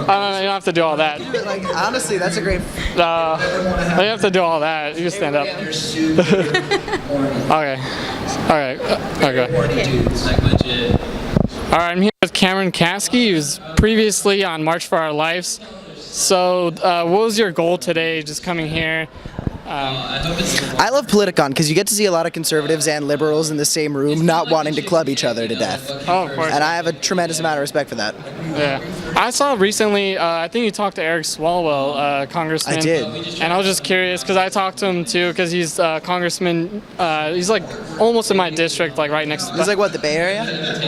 You don't have to do all that. Like, honestly, that's a great. You have to do all that. You just stand up. Okay. All right. Okay. All right. I'm here with Cameron Kasky, who's previously on March for Our Lives. So, what was your goal today, just coming here? I love Politicon because you get to see a lot of conservatives and liberals in the same room not wanting to club each other to death. Oh, of course. And I have a tremendous amount of respect for that. Yeah. I saw recently, I think you talked to Eric Swalwell, congressman. I did. And I was just curious because I talked to him too because he's congressman, he's like almost in my district, like right next to It's like what, the Bay Area?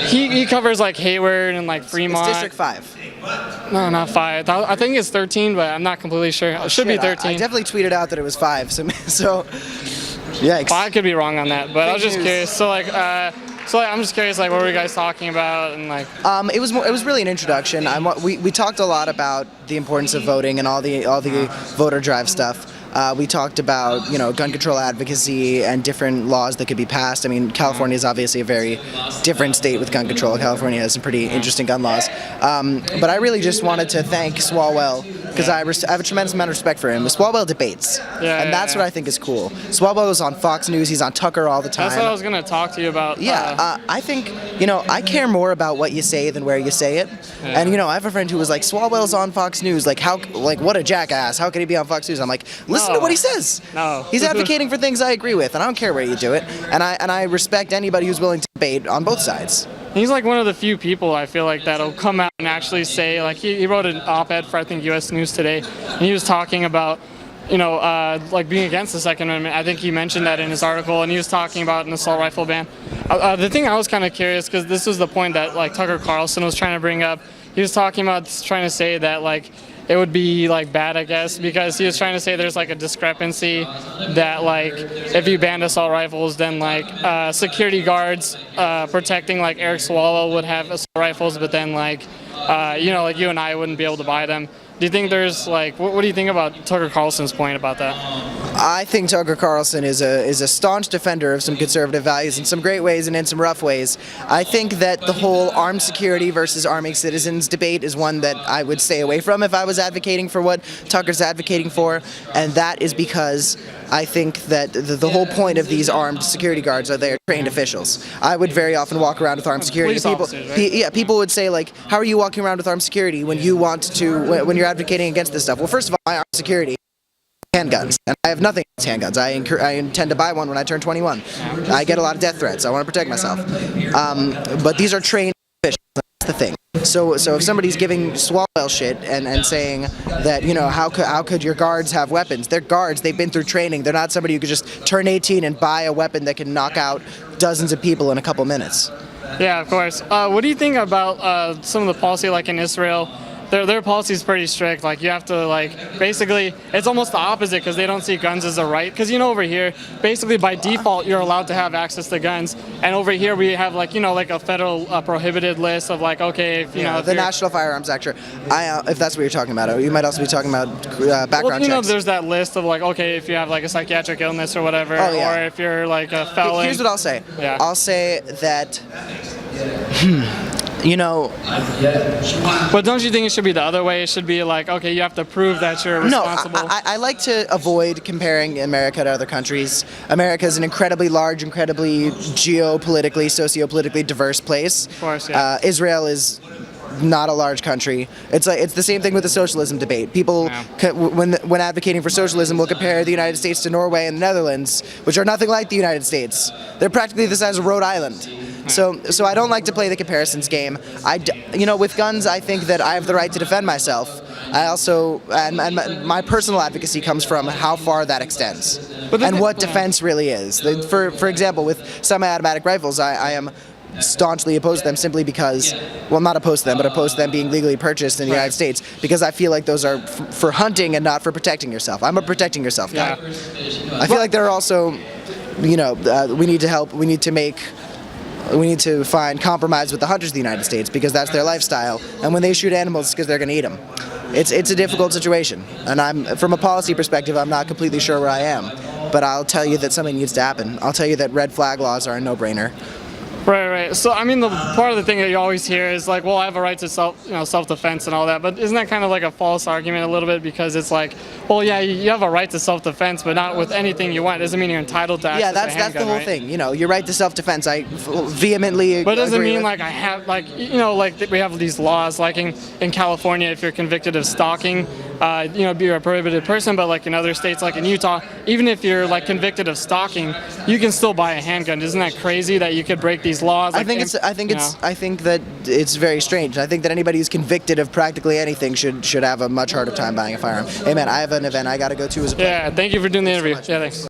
He covers like Hayward and like Fremont. It's District 5. No, not 5. I think it's 13, but I'm not completely sure. It should be 13. I definitely tweeted out that it was 5, so yikes. Well, I could be wrong on that, but I was just curious. So I'm just curious, like, what were you guys talking about, and like? It was really an introduction. We talked a lot about the importance of voting and all the voter drive stuff. We talked about gun control advocacy and different laws that could be passed. I mean, California is obviously a very different state with gun control. California has some pretty interesting gun laws. But I really just wanted to thank Swalwell because I have a tremendous amount of respect for him. The Swalwell debates, and that's what I think is cool. Swalwell is on Fox News. He's on Tucker all the time. That's what I was going to talk to you about. Yeah, I think I care more about what you say than where you say it. Yeah. And I have a friend who was like, Swalwell's on Fox News. Like what a jackass. How could he be on Fox News? I'm like, listen to what he says. No. He's advocating for things I agree with, and I don't care where you do it. And I respect anybody who's willing to debate on both sides. He's like one of the few people I feel like that'll come out and actually say, like, he wrote an op-ed for I think U.S. News Today, and he was talking about like being against the Second Amendment. I think he mentioned that in his article, and he was talking about an assault rifle ban. The thing I was kind of curious, because this was the point that like Tucker Carlson was trying to bring up. He was talking about trying to say that like it would be like bad, I guess, because he was trying to say there's like a discrepancy that like if you banned assault rifles, then like security guards protecting like Eric Swalwell would have assault rifles, but then like like you and I wouldn't be able to buy them. Do you think there's like what do you think about Tucker Carlson's point about that? I think Tucker Carlson is a staunch defender of some conservative values in some great ways and in some rough ways. I think that the whole armed security versus arming citizens debate is one that I would stay away from if I was advocating for what Tucker's advocating for, and that is because I think that the whole point of these armed security guards are they're trained officials. I would very often walk around with armed security. People would say like, how are you walking around with armed security when you want to when you're advocating against this stuff? Well, first of all, my armed security handguns, and I have nothing against handguns. I intend to buy one when I turn 21. I get a lot of death threats. I want to protect myself. But these are trained officials. That's the thing. So if somebody's giving Swalwell shit and saying that how could your guards have weapons? They're guards. They've been through training. They're not somebody who could just turn 18 and buy a weapon that can knock out dozens of people in a couple minutes. Yeah, of course. What do you think about some of the policy like in Israel? Their policy is pretty strict. Like you have to basically it's almost the opposite because they don't see guns as a right. Because over here, basically by default you're allowed to have access to guns, and over here we have like a federal prohibited list of like if the National Firearms Act. Sure. If that's what you're talking about, you might also be talking about background checks. There's that list of like if you have like a psychiatric illness or whatever, or if you're like a felon. Here's what I'll say. Yeah. I'll say that. But don't you think it should be the other way? It should be like, you have to prove that you're responsible. No, I like to avoid comparing America to other countries. America is an incredibly large, incredibly geopolitically, sociopolitically diverse place. Of course, yeah. Israel is not a large country. It's the same thing with the socialism debate. People, when advocating for socialism, will compare the United States to Norway and the Netherlands, which are nothing like the United States. They're practically the size of Rhode Island. So I don't like to play the comparisons game. With guns, I think that I have the right to defend myself. I also, and my personal advocacy comes from how far that extends and what defense really is. For example, with semi-automatic rifles, I am staunchly opposed to them simply because, well, not opposed to them, but opposed to them being legally purchased in the United States because I feel like those are for hunting and not for protecting yourself. I'm a protecting yourself guy. I feel like there are also, we need to help. We need to find compromise with the hunters of the United States because that's their lifestyle. And when they shoot animals, it's because they're going to eat them. It's a difficult situation. And from a policy perspective, I'm not completely sure where I am. But I'll tell you that something needs to happen. I'll tell you that red flag laws are a no-brainer. Right. So I mean, the part of the thing that you always hear is like, well, I have a right to self-defense and all that. But isn't that kind of like a false argument a little bit? Because it's like, well, yeah, you have a right to self-defense, but not with anything you want. It doesn't mean you're entitled to access Yeah, a that's handgun, the whole right? thing. You know, your right to self-defense. I vehemently. But it doesn't agree mean with. like I have like like we have these laws like in California, if you're convicted of stalking, you're a prohibited person. But like in other states, like in Utah, even if you're like convicted of stalking, you can still buy a handgun. Isn't that crazy that you could break these laws? Like, I think that it's very strange. I think that anybody who's convicted of practically anything should have a much harder time buying a firearm. Hey man, I have an event I got to go to as a Yeah, thank you for doing the interview. Yeah, thanks.